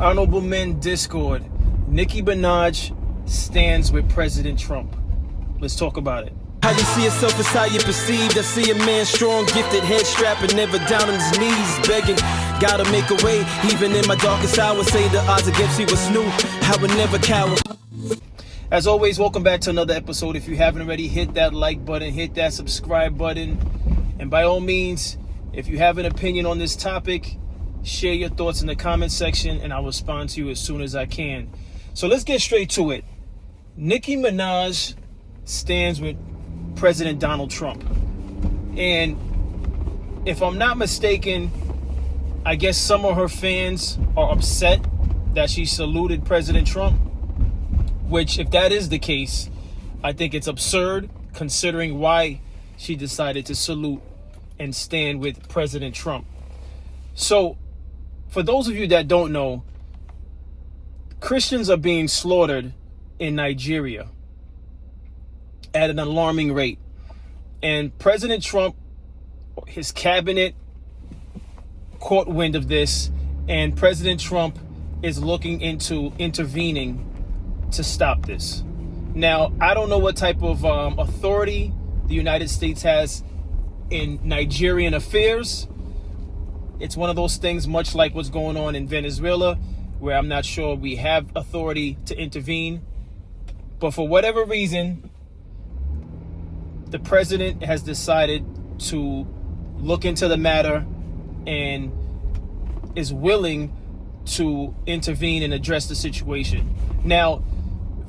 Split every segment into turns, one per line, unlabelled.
Honorable Men Discord. Nicki Minaj stands with President Trump. Let's talk about it.
How you see yourself is how you perceived. I see a man strong, gifted, head strapping, never down on his knees, begging. Gotta make a way, even in my darkest hour. Say the odds against me was new. I would never cower.
As always, welcome back to another episode. If you haven't already, hit that like button, hit that subscribe button. And by all means, if you have an opinion on this topic, share your thoughts in the comment section and I'll respond to you as soon as I can. So let's get straight to it. Nicki Minaj stands with President Donald Trump. And if I'm not mistaken, I guess some of her fans are upset that she saluted President Trump, which, if that is the case, I think it's absurd considering why she decided to salute and stand with President Trump. So, for those of you that don't know, Christians are being slaughtered in Nigeria at an alarming rate. And President Trump, his cabinet, caught wind of this, and President Trump is looking into intervening to stop this. Now, I don't know what type of authority the United States has in Nigerian affairs. It's one of those things, much like what's going on in Venezuela, where I'm not sure we have authority to intervene. But for whatever reason, the president has decided to look into the matter and is willing to intervene and address the situation. Now,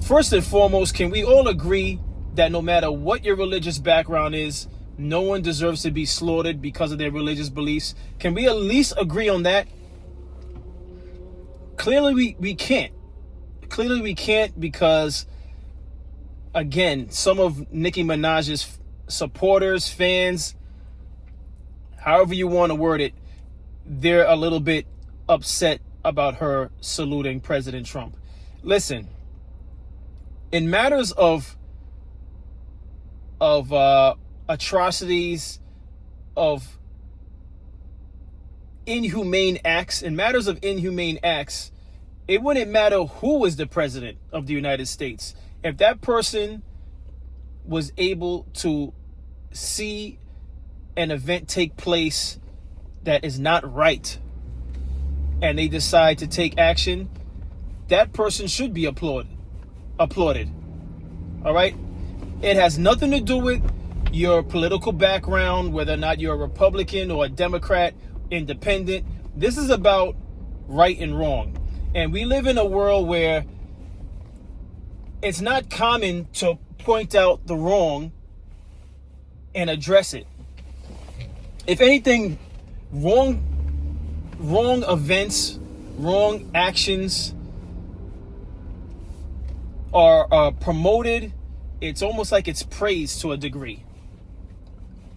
first and foremost, can we all agree that no matter what your religious background is, no one deserves to be slaughtered because of their religious beliefs? Can we at least agree on that? Clearly we can't. Clearly we can't because, again, some of Nicki Minaj's supporters, fans, however you want to word it, they're a little bit upset about her saluting President Trump. Listen, in matters of atrocities, of inhumane acts, in matters of inhumane acts, it wouldn't matter who was the president of the United States. If that person was able to see an event take place that is not right and they decide to take action, that person should be applauded. All right? It has nothing to do with your political background, whether or not you're a Republican or a Democrat, independent. This is about right and wrong. And we live in a world where it's not common to point out the wrong and address it. If anything, wrong events, wrong actions are promoted. It's almost like it's praised to a degree,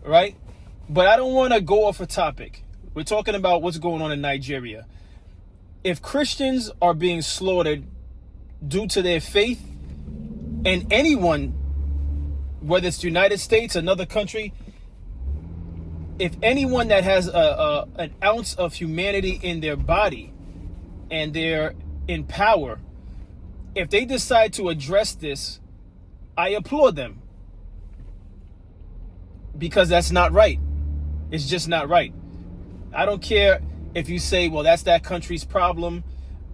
right? But I don't want to go off a topic. We're talking about what's going on in Nigeria. If Christians are being slaughtered due to their faith, and anyone, whether it's the United States, another country, if anyone that has an ounce of humanity in their body and they're in power, if they decide to address this, I applaud them, because that's not right. It's just not right. I don't care if you say, well, that's that country's problem,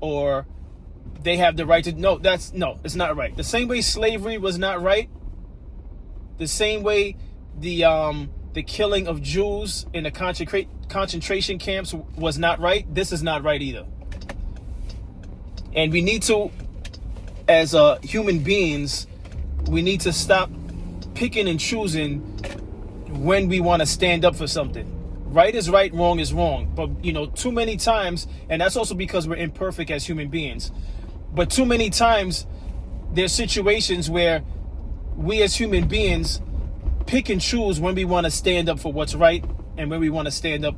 or they have the right to. No, it's not right. The same way slavery was not right, the same way the killing of Jews in the concentration camps was not right, this is not right either. And we need to, as human beings, we need to stop picking and choosing when we want to stand up for something. Right is right, wrong is wrong. But, too many times, and that's also because we're imperfect as human beings, but too many times there's situations where we as human beings pick and choose when we want to stand up for what's right and when we want to stand up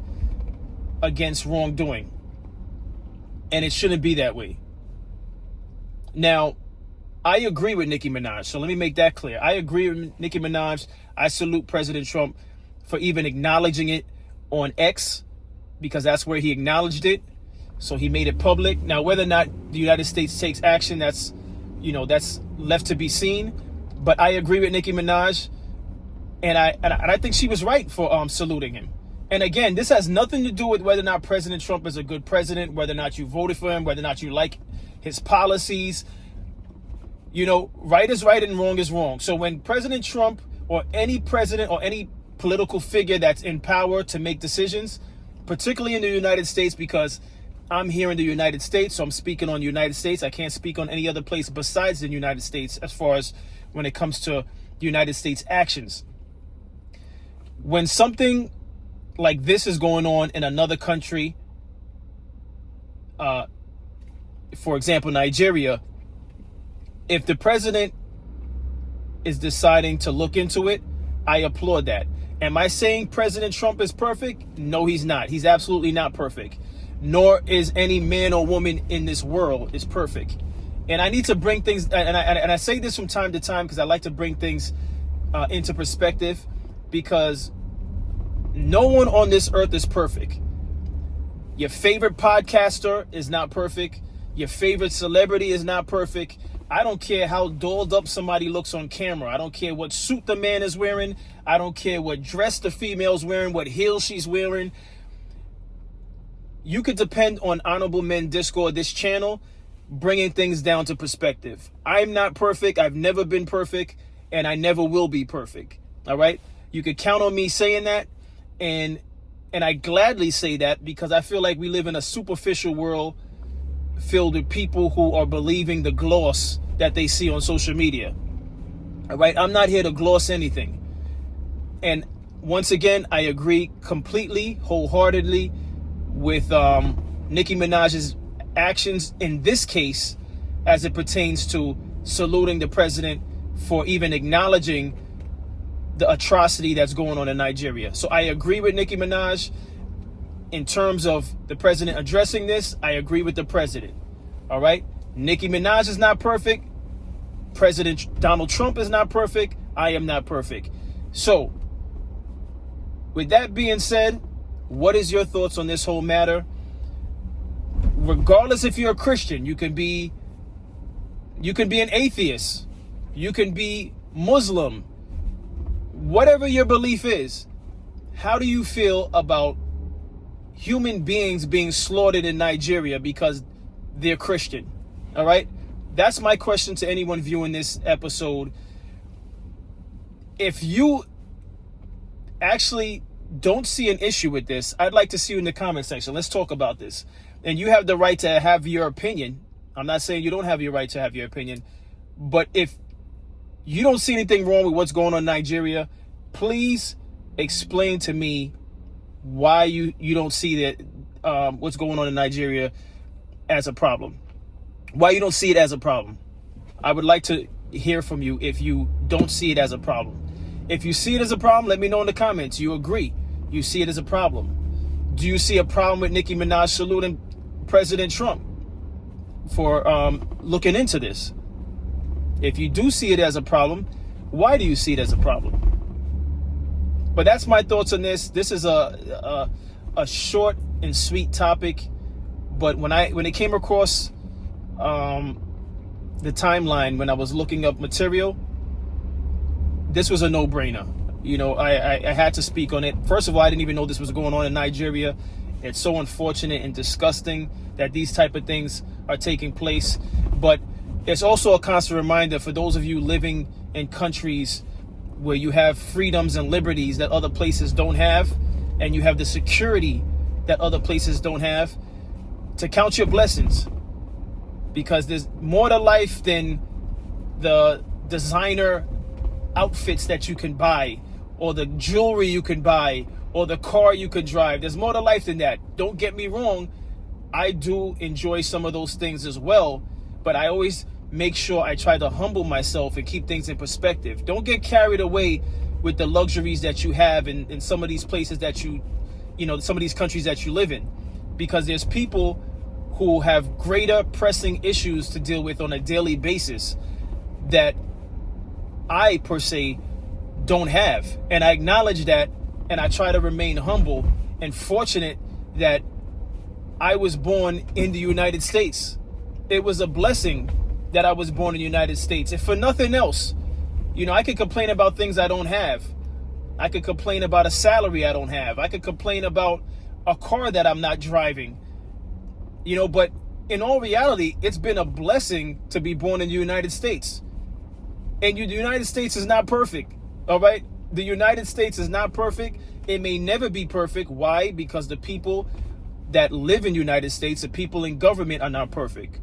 against wrongdoing. And it shouldn't be that way. Now, I agree with Nicki Minaj, so let me make that clear. I agree with Nicki Minaj. I salute President Trump for even acknowledging it on X, because that's where he acknowledged it. So he made it public. Now, whether or not the United States takes action, that's left to be seen. But I agree with Nicki Minaj, and I think she was right for saluting him. And again, this has nothing to do with whether or not President Trump is a good president, whether or not you voted for him, whether or not you like his policies. Right is right and wrong is wrong. So when President Trump or any president or any political figure that's in power to make decisions, particularly in the United States, because I'm here in the United States, so I'm speaking on the United States. I can't speak on any other place besides the United States as far as when it comes to the United States actions. When something like this is going on in another country, for example, Nigeria, if the president is deciding to look into it, I applaud that. Am I saying President Trump is perfect? No, he's not. He's absolutely not perfect. Nor is any man or woman in this world is perfect. And I need to bring things, and I say this from time to time because I like to bring things into perspective, because no one on this earth is perfect. Your favorite podcaster is not perfect. Your favorite celebrity is not perfect. I don't care how dolled up somebody looks on camera. I don't care what suit the man is wearing. I don't care what dress the female's wearing, what heels she's wearing. You could depend on Honorable Men Discord, this channel, bringing things down to perspective. I'm not perfect. I've never been perfect, and I never will be perfect. All right? You could count on me saying that, and I gladly say that because I feel like we live in a superficial world filled with people who are believing the gloss that they see on social media. All right? I'm not here to gloss anything. And once again, I agree completely, wholeheartedly with Nicki Minaj's actions in this case as it pertains to saluting the president for even acknowledging the atrocity that's going on in Nigeria. So I agree with Nicki Minaj. In terms of the president addressing this, I agree with the president. All right? Nicki Minaj is not perfect. President Donald Trump is not perfect. I am not perfect. So, with that being said, what is your thoughts on this whole matter? Regardless if you're a Christian, you can be an atheist. You can be Muslim. Whatever your belief is, how do you feel about human beings being slaughtered in Nigeria because they're Christian? All right? That's my question to anyone viewing this episode. If you actually don't see an issue with this, I'd like to see you in the comment section. Let's talk about this. And you have the right to have your opinion. I'm not saying you don't have your right to have your opinion. But if you don't see anything wrong with what's going on in Nigeria, please explain to me why you don't see that what's going on in Nigeria as a problem. Why you don't see it as a problem. I would like to hear from you if you don't see it as a problem. If you see it as a problem, let me know in the comments. You agree. You see it as a problem. Do you see a problem with Nicki Minaj saluting President Trump for looking into this? If you do see it as a problem, why do you see it as a problem? But that's my thoughts on this. This is a short and sweet topic. But when it came across the timeline, when I was looking up material, this was a no-brainer. I had to speak on it. First of all, I didn't even know this was going on in Nigeria. It's so unfortunate and disgusting that these type of things are taking place. But it's also a constant reminder for those of you living in countries where you have freedoms and liberties that other places don't have, and you have the security that other places don't have, to count your blessings. Because there's more to life than the designer outfits that you can buy, or the jewelry you can buy, or the car you could drive. There's more to life than that. Don't get me wrong. I do enjoy some of those things as well, but I always make sure I try to humble myself and keep things in perspective. Don't get carried away with the luxuries that you have in some of these places that some of these countries that you live in, because there's people who have greater pressing issues to deal with on a daily basis that I, per se, don't have. And I acknowledge that, and I try to remain humble and fortunate that I was born in the United States. It was a blessing that I was born in the United States. If for nothing else, I could complain about things I don't have. I could complain about a salary I don't have. I could complain about a car that I'm not driving. But in all reality, it's been a blessing to be born in the United States. And the United States is not perfect, all right? The United States is not perfect. It may never be perfect. Why? Because the people that live in the United States, the people in government are not perfect.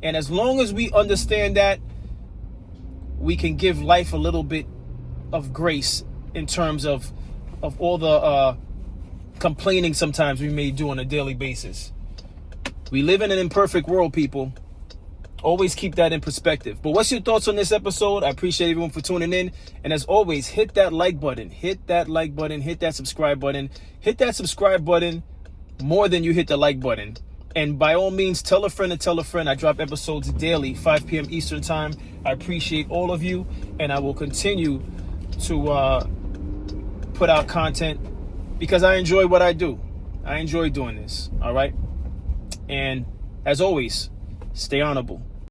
And as long as we understand that, we can give life a little bit of grace in terms of all the complaining sometimes we may do on a daily basis. We live in an imperfect world, people. Always keep that in perspective. But what's your thoughts on this episode? I appreciate everyone for tuning in. And as always, hit that like button. Hit that like button. Hit that subscribe button. Hit that subscribe button more than you hit the like button. And by all means, tell a friend and tell a friend. I drop episodes daily, 5 p.m. Eastern time. I appreciate all of you. And I will continue to put out content because I enjoy what I do. I enjoy doing this. All right. And as always, stay honorable.